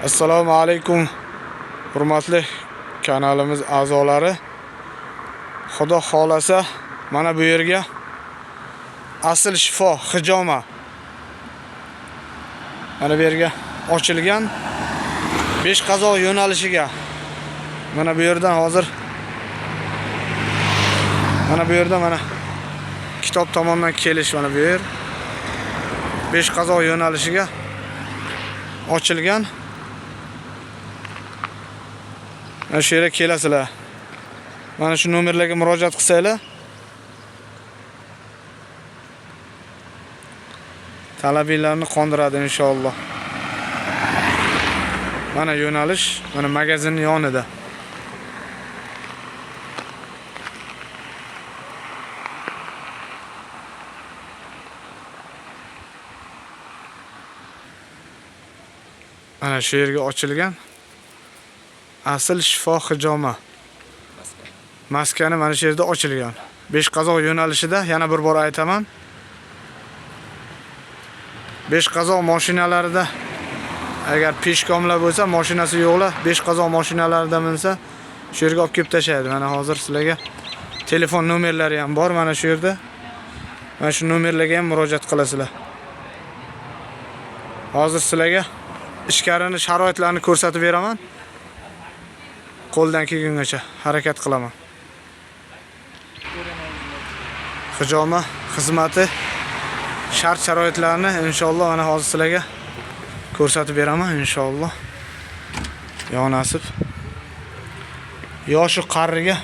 Assalomu alaykum, hurmatli kanalimiz a'zolari. Xudo xolasa, mana bu yerga asl shifo hijoma mana bu yerga ochilgan 5 qazo yo'nalishiga. Mana bu yerdan hozir mana kitob tomonidan kelish mana bu yer 5 qazo yo'nalishiga ochilgan. Mana shu yerga kelasizlar. Mana shu nomerlarga murojaat qilsanglar, talabinglarni qondiradi inshaalloh. Mana yo'nalish, mana magazinning yonida. Mana shu yerga ochilgan asl shifo hijoma maskani mana shu yerda ochilgan. 5 qazo yo'nalishida, yana bir bor aytaman. 5 qazo mashinalarida agar peshkomlar bo'lsa, mashinasi yo'qlar, 5 qazo mashinalarida minsa, shu yerga olib kelib tashlaydi. Mana hozir sizlarga telefon nomerlari ham bor mana shu yerda. Mana shu nomerlarga ham murojaat qilasizlar. Hozir sizlarga ichkarini sharoitlarini ko'rsatib beraman. Qo'ldan kelguncha harakat qilaman. Hijoma xizmati shart-sharoitlarni inshaalloh mana hozir sizlarga ko'rsatib beraman inshaalloh. Yo nasib. Yoshi qariga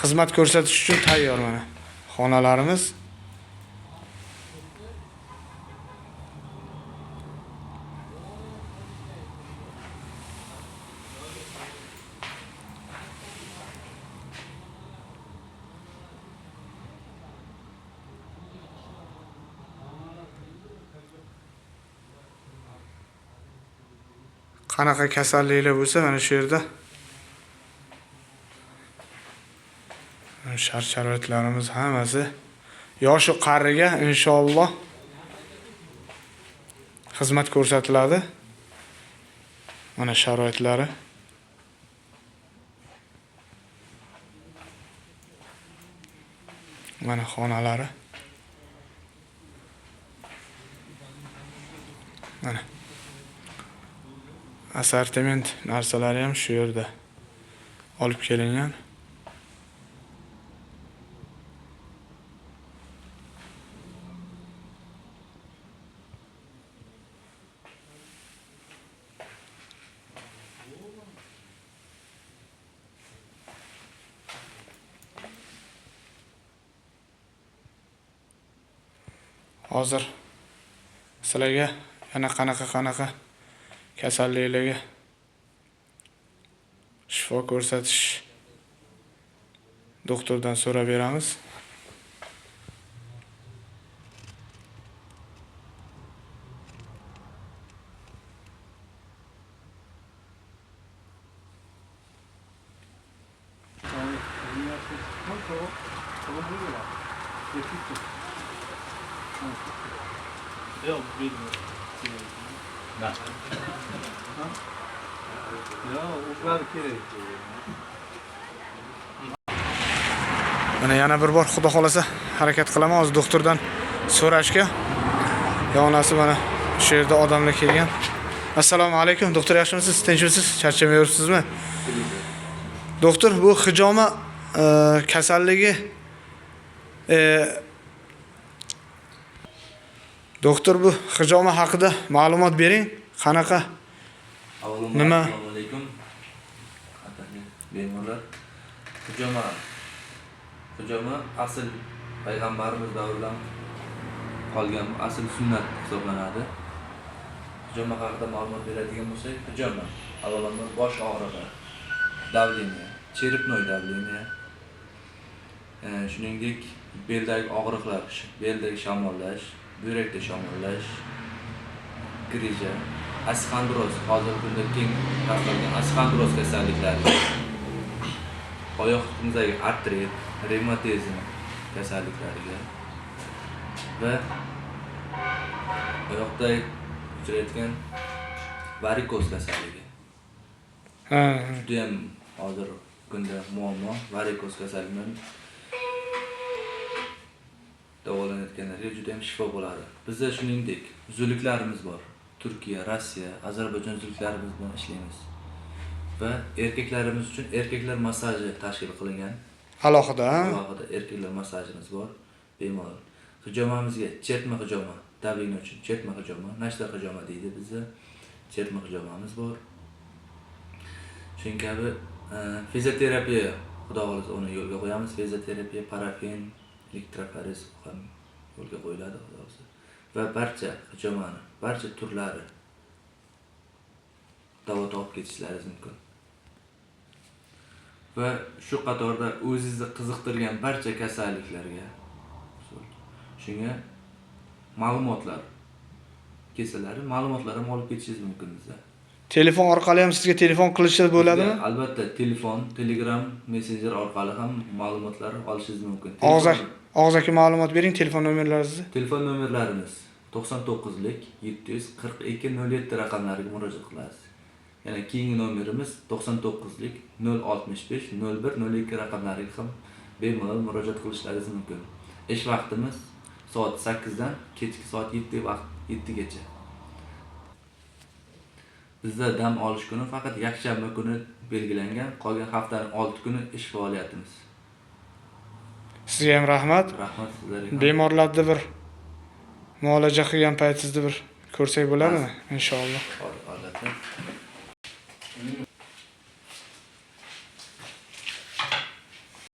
xizmat ko'rsatish uchun tayyor mana xonalarimiz. Qanaqa kasalliklar bo'lsa mana shu yerda shart-sharoitlarimiz hammasi yoshi qariga inshaalloh xizmat ko'rsatiladi. Mana sharoitlari. Mana xonalari. Mana assortiment narsalari ham shu yerda olib kelingan. Hozir sizlarga yana qanaqa kasalliklarga shifo ko'rsatish doktordan so'rab beramiz. Mana yana bir bor xudo xolasa harakat qilaman hozir doktordan so'rashga. Yonasi mana shu yerda odamlar kelgan. Assalomu alaykum, doktor yaxshimisiz? Tinchmisiz? Charchamay yuribsizmi? Doktor, bu hijoma kasalligi doktor, bu hijoma haqida ma'lumot bering. Qanaqa? Nima? Assalomu alaykum. Bemorlar. Hijoma asl payg'ambarimiz davridan qolgan asl sunnat hisoblanadi. Hijoma haqida ma'lumot beradigan bo'lsak, hijoma avvalambor bosh og'rig'i, davleniya, cherepnoy davleniya, shuningdek beldagi og'riqlar, beldagi shamollash, buyrakda shamollash, grija, asxandroz, hozirgi kunda keng tarqalgan asxandroz kasalliklari, oyoqimizdagi artrit, revmatizm kasalliklariga va oyoqda uchrayotgan varikoz kasalligi. Ha. Juda ham hozir kunda muammo varikoz kasalligidan davolanayotganlarga juda ham shifo bo'ladi. Bizda shuningdek uzuklarimiz bor. Turkiya, Rossiya, Ozarbayjon uzuklarimiz bilan ishlaymiz. Va erkaklarimiz uchun erkaklar massaji tashkil qilingan. Alohida. Alohida erkaklar massajimiz bor. Bemalol. Hijomamizga chertma hijoma, dablingni uchun chertma hijoma, nashta hijoma deydi bizda. Chertma hijomamiz bor. Shuning kabi fizioterapiya, xudo xolisa uni yo'lga qo'yamiz. Fizioterapiya, parafin, elektroforez ham yo'lga qo'yiladi, xudo xolisa. Va barcha hijomani, barcha turlari davo topib ketishlaringiz mumkin. Va shu qatorda o'zingizni qiziqtirgan barcha kasalliklarga shunga ma'lumotlar kesalari, ma'lumotlar ham olib ketishingiz mumkin bizda. Telefon orqali ham sizga telefon qilishsa bo'ladimi? Albatta, telefon, Telegram, Messenger orqali ham ma'lumotlar olishingiz mumkin. Og'zaki ma'lumot bering, telefon nomerlaringizni. Telefon nomerlarimiz 99lik 742 07 raqamlariga murojaat qilasiz. Yana keyingi nomerimiz 99lik 065 01 02 raqamlariga ham bemalol murojaat qilishlaringiz mumkin. Ish vaqtimiz soat 8 dan kechki soat 7 gacha. Bizda dam olish kuni faqat yakshanba kuni belgilangan, qolgan haftaning 6 kuni ish faoliyatimiz. Sizga ham rahmat. Rahmat sizlarga. Bemorlarni bir muolaja qilgan paytingizda bir ko'rsak bo'ladimi? Inshaalloh. Albatta.